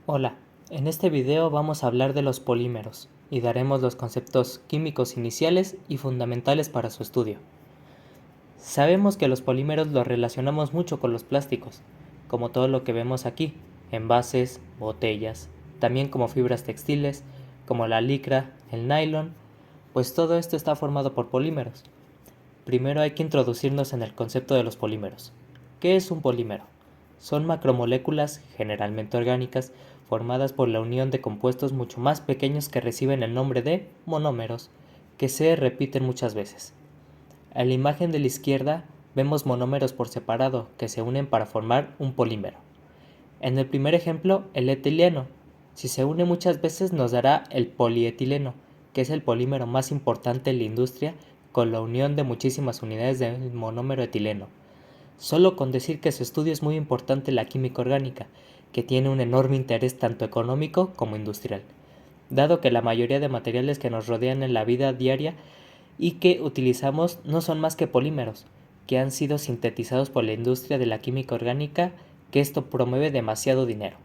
Hola, en este video vamos a hablar de los polímeros y daremos los conceptos químicos iniciales y fundamentales para su estudio. Sabemos que los polímeros los relacionamos mucho con los plásticos, como todo lo que vemos aquí, envases, botellas, también como fibras textiles, como la licra, el nylon, pues todo esto está formado por polímeros. Primero hay que introducirnos en el concepto de los polímeros. ¿Qué es un polímero? Son macromoléculas, generalmente orgánicas, formadas por la unión de compuestos mucho más pequeños que reciben el nombre de monómeros, que se repiten muchas veces. En la imagen de la izquierda vemos monómeros por separado que se unen para formar un polímero. En el primer ejemplo, el etileno. Si se une muchas veces nos dará el polietileno, que es el polímero más importante en la industria con la unión de muchísimas unidades del monómero etileno. Solo con decir que su estudio es muy importante en la química orgánica, que tiene un enorme interés tanto económico como industrial, dado que la mayoría de materiales que nos rodean en la vida diaria y que utilizamos no son más que polímeros, que han sido sintetizados por la industria de la química orgánica, que esto promueve demasiado dinero.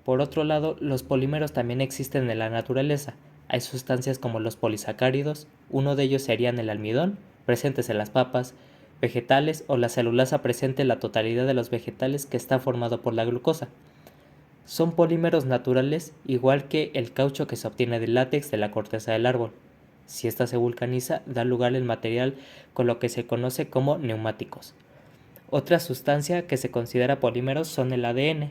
Por otro lado, los polímeros también existen en la naturaleza. Hay sustancias como los polisacáridos, uno de ellos serían el almidón, presentes en las papas, vegetales o la celulosa presente en la totalidad de los vegetales que está formado por la glucosa. Son polímeros naturales igual que el caucho que se obtiene del látex de la corteza del árbol. Si ésta se vulcaniza, da lugar al material con lo que se conoce como neumáticos. Otra sustancia que se considera polímeros son el ADN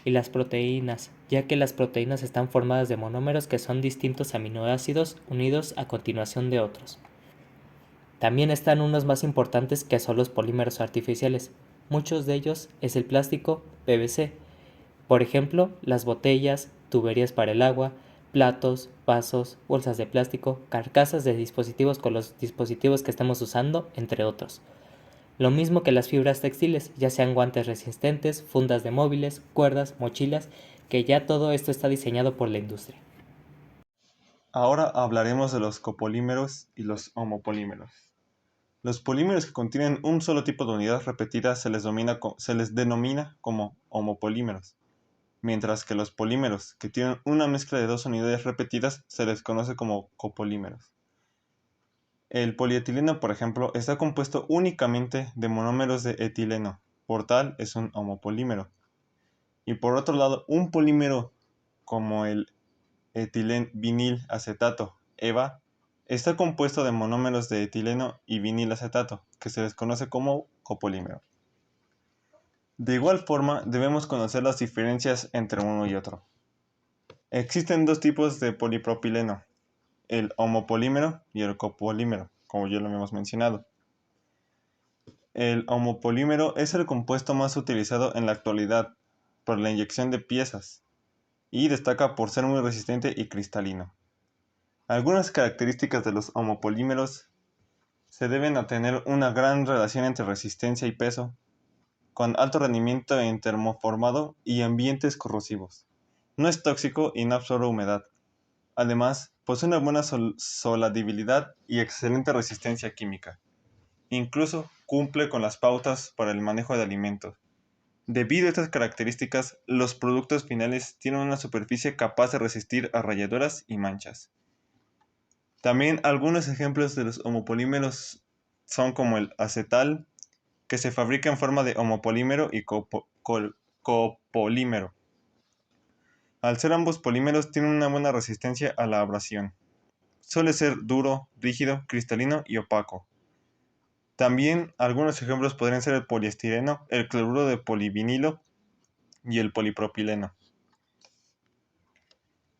y las proteínas, ya que las proteínas están formadas de monómeros que son distintos aminoácidos unidos a continuación de otros. También están unos más importantes que son los polímeros artificiales. Muchos de ellos es el plástico PVC. Por ejemplo, las botellas, tuberías para el agua, platos, vasos, bolsas de plástico, carcasas de dispositivos con los dispositivos que estamos usando, entre otros. Lo mismo que las fibras textiles, ya sean guantes resistentes, fundas de móviles, cuerdas, mochilas, que ya todo esto está diseñado por la industria. Ahora hablaremos de los copolímeros y los homopolímeros. Los polímeros que contienen un solo tipo de unidad repetida se les denomina como homopolímeros, mientras que los polímeros que tienen una mezcla de dos unidades repetidas se les conoce como copolímeros. El polietileno, por ejemplo, está compuesto únicamente de monómeros de etileno, por tal es un homopolímero. Y por otro lado, un polímero como el etilenvinilacetato, EVA, está compuesto de monómeros de etileno y vinilacetato, que se les conoce como copolímero. De igual forma, debemos conocer las diferencias entre uno y otro. Existen dos tipos de polipropileno, el homopolímero y el copolímero, como ya lo habíamos mencionado. El homopolímero es el compuesto más utilizado en la actualidad por la inyección de piezas y destaca por ser muy resistente y cristalino. Algunas características de los homopolímeros se deben a tener una gran relación entre resistencia y peso, con alto rendimiento en termoformado y ambientes corrosivos. No es tóxico y no absorbe humedad. Además, posee una buena soladibilidad y excelente resistencia química. Incluso cumple con las pautas para el manejo de alimentos. Debido a estas características, los productos finales tienen una superficie capaz de resistir a rayaduras y manchas. También algunos ejemplos de los homopolímeros son como el acetal, que se fabrica en forma de homopolímero y copolímero. Al ser ambos polímeros tienen una buena resistencia a la abrasión. Suele ser duro, rígido, cristalino y opaco. También algunos ejemplos podrían ser el poliestireno, el cloruro de polivinilo y el polipropileno.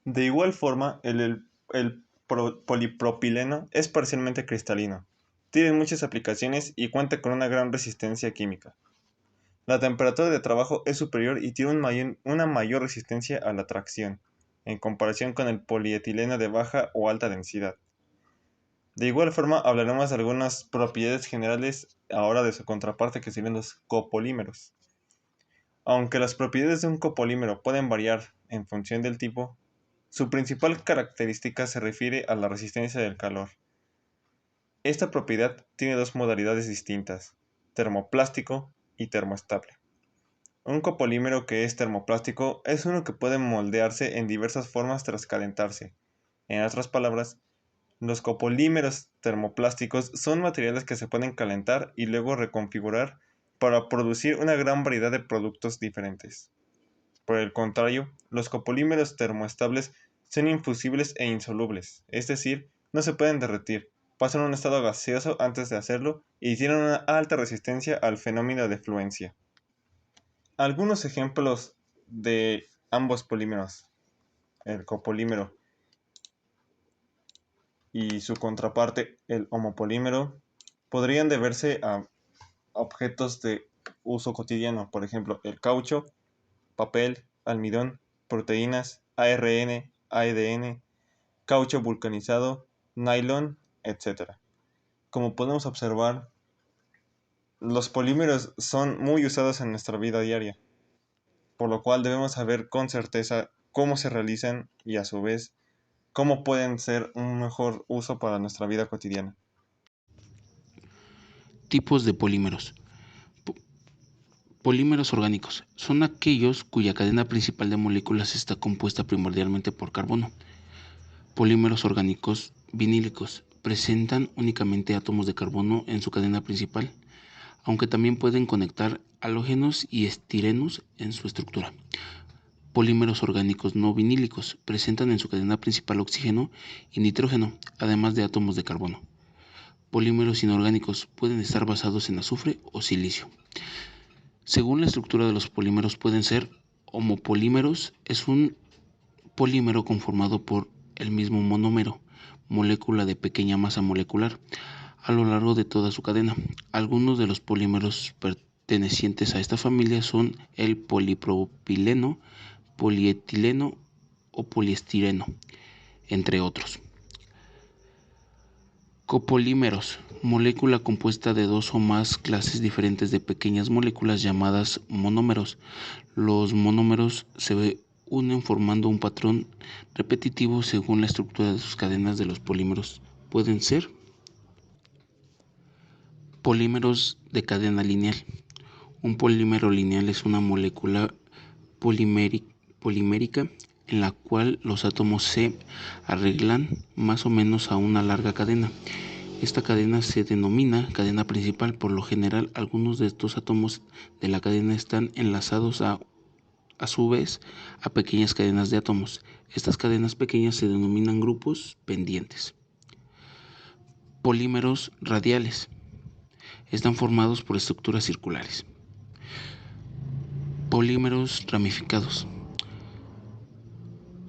De igual forma, el polipropileno es parcialmente cristalino. Tiene muchas aplicaciones y cuenta con una gran resistencia química. La temperatura de trabajo es superior y tiene una mayor resistencia a la tracción, en comparación con el polietileno de baja o alta densidad. De igual forma, hablaremos de algunas propiedades generales ahora de su contraparte que serían los copolímeros. Aunque las propiedades de un copolímero pueden variar en función del tipo, su principal característica se refiere a la resistencia del calor. Esta propiedad tiene dos modalidades distintas, termoplástico y termoestable. Un copolímero que es termoplástico es uno que puede moldearse en diversas formas tras calentarse. En otras palabras, los copolímeros termoplásticos son materiales que se pueden calentar y luego reconfigurar para producir una gran variedad de productos diferentes. Por el contrario, los copolímeros termoestables son infusibles e insolubles, es decir, no se pueden derretir, pasan a un estado gaseoso antes de hacerlo y tienen una alta resistencia al fenómeno de fluencia. Algunos ejemplos de ambos polímeros, el copolímero y su contraparte, el homopolímero, podrían deberse a objetos de uso cotidiano, por ejemplo, el caucho, papel, almidón, proteínas, ARN, ADN, caucho vulcanizado, nylon, etc. Como podemos observar, los polímeros son muy usados en nuestra vida diaria, por lo cual debemos saber con certeza cómo se realizan y a su vez cómo pueden ser un mejor uso para nuestra vida cotidiana. Tipos de polímeros. Polímeros orgánicos son aquellos cuya cadena principal de moléculas está compuesta primordialmente por carbono. Polímeros orgánicos vinílicos presentan únicamente átomos de carbono en su cadena principal, aunque también pueden conectar halógenos y estirenos en su estructura. Polímeros orgánicos no vinílicos presentan en su cadena principal oxígeno y nitrógeno, además de átomos de carbono. Polímeros inorgánicos pueden estar basados en azufre o silicio. Según la estructura de los polímeros pueden ser homopolímeros, es un polímero conformado por el mismo monómero, molécula de pequeña masa molecular, a lo largo de toda su cadena. Algunos de los polímeros pertenecientes a esta familia son el polipropileno, polietileno o poliestireno, entre otros. Copolímeros, molécula compuesta de dos o más clases diferentes de pequeñas moléculas llamadas monómeros. Los monómeros se unen formando un patrón repetitivo según la estructura de sus cadenas de los polímeros. Pueden ser polímeros de cadena lineal. Un polímero lineal es una molécula polimérica en la cual los átomos se arreglan más o menos a una larga cadena. Esta cadena se denomina cadena principal. Por lo general, algunos de estos átomos de la cadena están enlazados a su vez a pequeñas cadenas de átomos. Estas cadenas pequeñas se denominan grupos pendientes. Polímeros radiales. Están formados por estructuras circulares. Polímeros ramificados.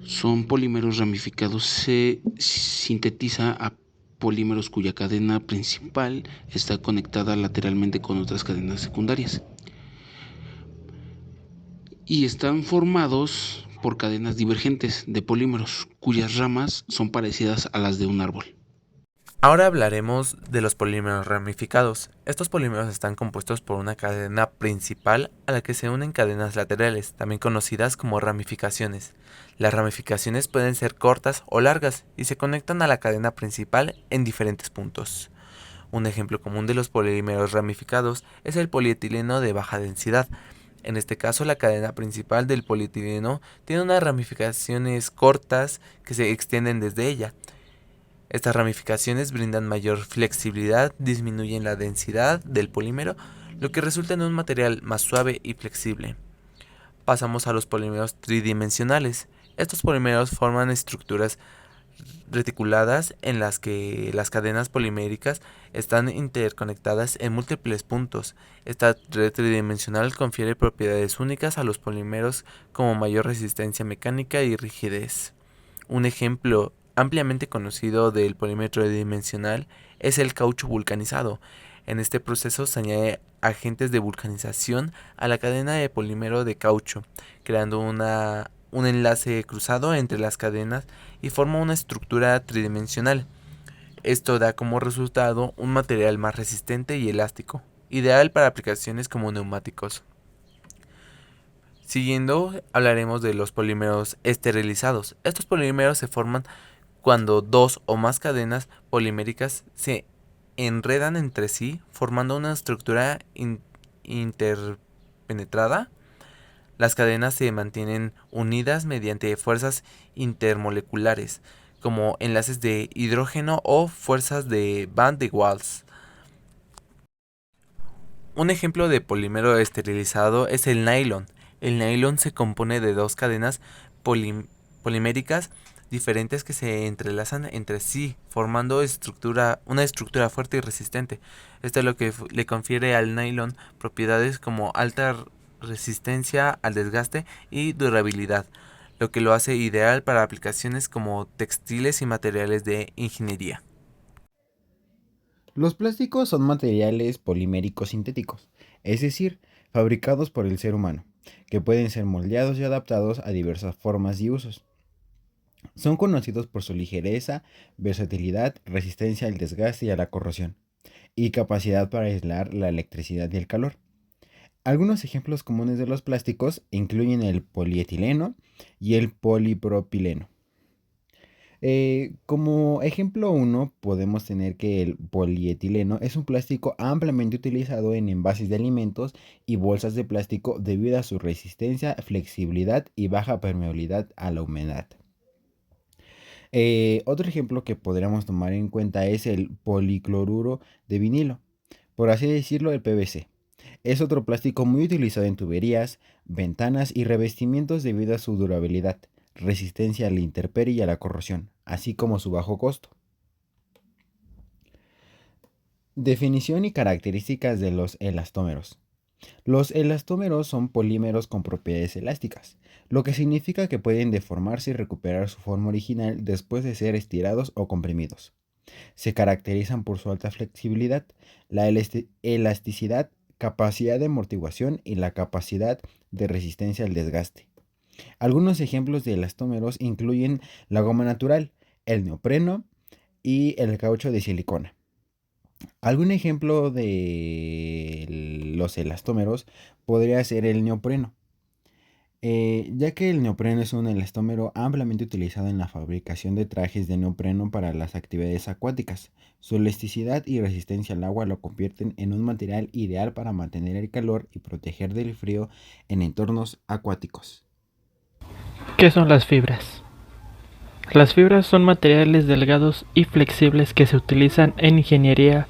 Son polímeros ramificados. Se sintetiza a polímeros cuya cadena principal está conectada lateralmente con otras cadenas secundarias. Y están formados por cadenas divergentes de polímeros cuyas ramas son parecidas a las de un árbol. Ahora hablaremos de los polímeros ramificados. Estos polímeros están compuestos por una cadena principal a la que se unen cadenas laterales, también conocidas como ramificaciones. Las ramificaciones pueden ser cortas o largas y se conectan a la cadena principal en diferentes puntos. Un ejemplo común de los polímeros ramificados es el polietileno de baja densidad. En este caso, la cadena principal del polietileno tiene unas ramificaciones cortas que se extienden desde ella. Estas ramificaciones brindan mayor flexibilidad, disminuyen la densidad del polímero, lo que resulta en un material más suave y flexible. Pasamos a los polímeros tridimensionales. Estos polímeros forman estructuras reticuladas en las que las cadenas poliméricas están interconectadas en múltiples puntos. Esta red tridimensional confiere propiedades únicas a los polímeros como mayor resistencia mecánica y rigidez. Un ejemplo ampliamente conocido del polímero tridimensional es el caucho vulcanizado. En este proceso se añade agentes de vulcanización a la cadena de polímero de caucho, creando un enlace cruzado entre las cadenas y forma una estructura tridimensional. Esto da como resultado un material más resistente y elástico, ideal para aplicaciones como neumáticos. Siguiendo, hablaremos de los polímeros esterilizados. Estos polímeros se forman cuando dos o más cadenas poliméricas se enredan entre sí, formando una estructura interpenetrada Las cadenas se mantienen unidas mediante fuerzas intermoleculares, como enlaces de hidrógeno o fuerzas de Van de Waals. Un ejemplo de polímero esterilizado es el nylon. El nylon se compone de dos cadenas poliméricas diferentes que se entrelazan entre sí, formando una estructura fuerte y resistente. Esto es lo que le confiere al nylon propiedades como alta resistencia al desgaste y durabilidad, lo que lo hace ideal para aplicaciones como textiles y materiales de ingeniería. Los plásticos son materiales poliméricos sintéticos, es decir, fabricados por el ser humano, que pueden ser moldeados y adaptados a diversas formas y usos. Son conocidos por su ligereza, versatilidad, resistencia al desgaste y a la corrosión, y capacidad para aislar la electricidad y el calor. Algunos ejemplos comunes de los plásticos incluyen el polietileno y el polipropileno. Como ejemplo 1, podemos tener que el polietileno es un plástico ampliamente utilizado en envases de alimentos y bolsas de plástico debido a su resistencia, flexibilidad y baja permeabilidad a la humedad. Otro ejemplo que podríamos tomar en cuenta es el policloruro de vinilo, por así decirlo, el PVC. Es otro plástico muy utilizado en tuberías, ventanas y revestimientos debido a su durabilidad, resistencia a la intemperie y a la corrosión, así como su bajo costo. Definición y características de los elastómeros. Los elastómeros son polímeros con propiedades elásticas, lo que significa que pueden deformarse y recuperar su forma original después de ser estirados o comprimidos. Se caracterizan por su alta flexibilidad, la elasticidad, capacidad de amortiguación y la capacidad de resistencia al desgaste. Algunos ejemplos de elastómeros incluyen la goma natural, el neopreno y el caucho de silicona. Algún ejemplo de los elastómeros podría ser el neopreno, ya que el neopreno es un elastómero ampliamente utilizado en la fabricación de trajes de neopreno para las actividades acuáticas. Su elasticidad y resistencia al agua lo convierten en un material ideal para mantener el calor y proteger del frío en entornos acuáticos. ¿Qué son las fibras? Las fibras son materiales delgados y flexibles que se utilizan en ingeniería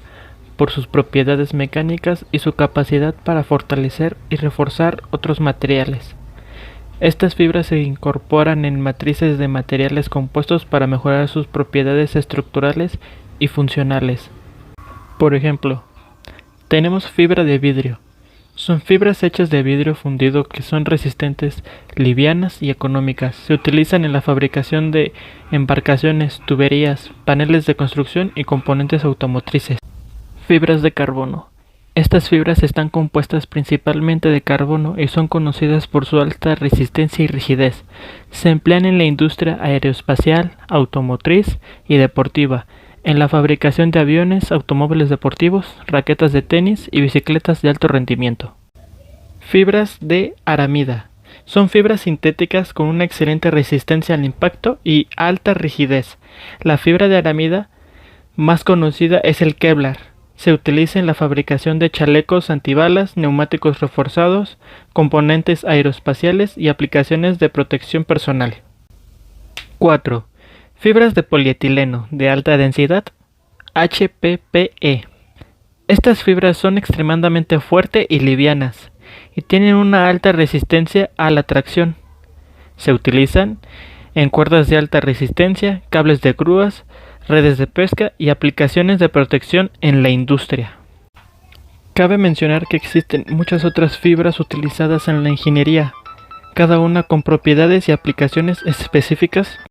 por sus propiedades mecánicas y su capacidad para fortalecer y reforzar otros materiales. Estas fibras se incorporan en matrices de materiales compuestos para mejorar sus propiedades estructurales y funcionales. Por ejemplo, tenemos fibra de vidrio. Son fibras hechas de vidrio fundido que son resistentes, livianas y económicas. Se utilizan en la fabricación de embarcaciones, tuberías, paneles de construcción y componentes automotrices. Fibras de carbono. Estas fibras están compuestas principalmente de carbono y son conocidas por su alta resistencia y rigidez. Se emplean en la industria aeroespacial, automotriz y deportiva, en la fabricación de aviones, automóviles deportivos, raquetas de tenis y bicicletas de alto rendimiento. Fibras de aramida. Son fibras sintéticas con una excelente resistencia al impacto y alta rigidez. La fibra de aramida más conocida es el Kevlar. Se utiliza en la fabricación de chalecos antibalas, neumáticos reforzados, componentes aeroespaciales y aplicaciones de protección personal. 4. Fibras de polietileno de alta densidad, HPPE. Estas fibras son extremadamente fuertes y livianas y tienen una alta resistencia a la tracción. Se utilizan en cuerdas de alta resistencia, cables de grúas, redes de pesca y aplicaciones de protección en la industria. Cabe mencionar que existen muchas otras fibras utilizadas en la ingeniería, cada una con propiedades y aplicaciones específicas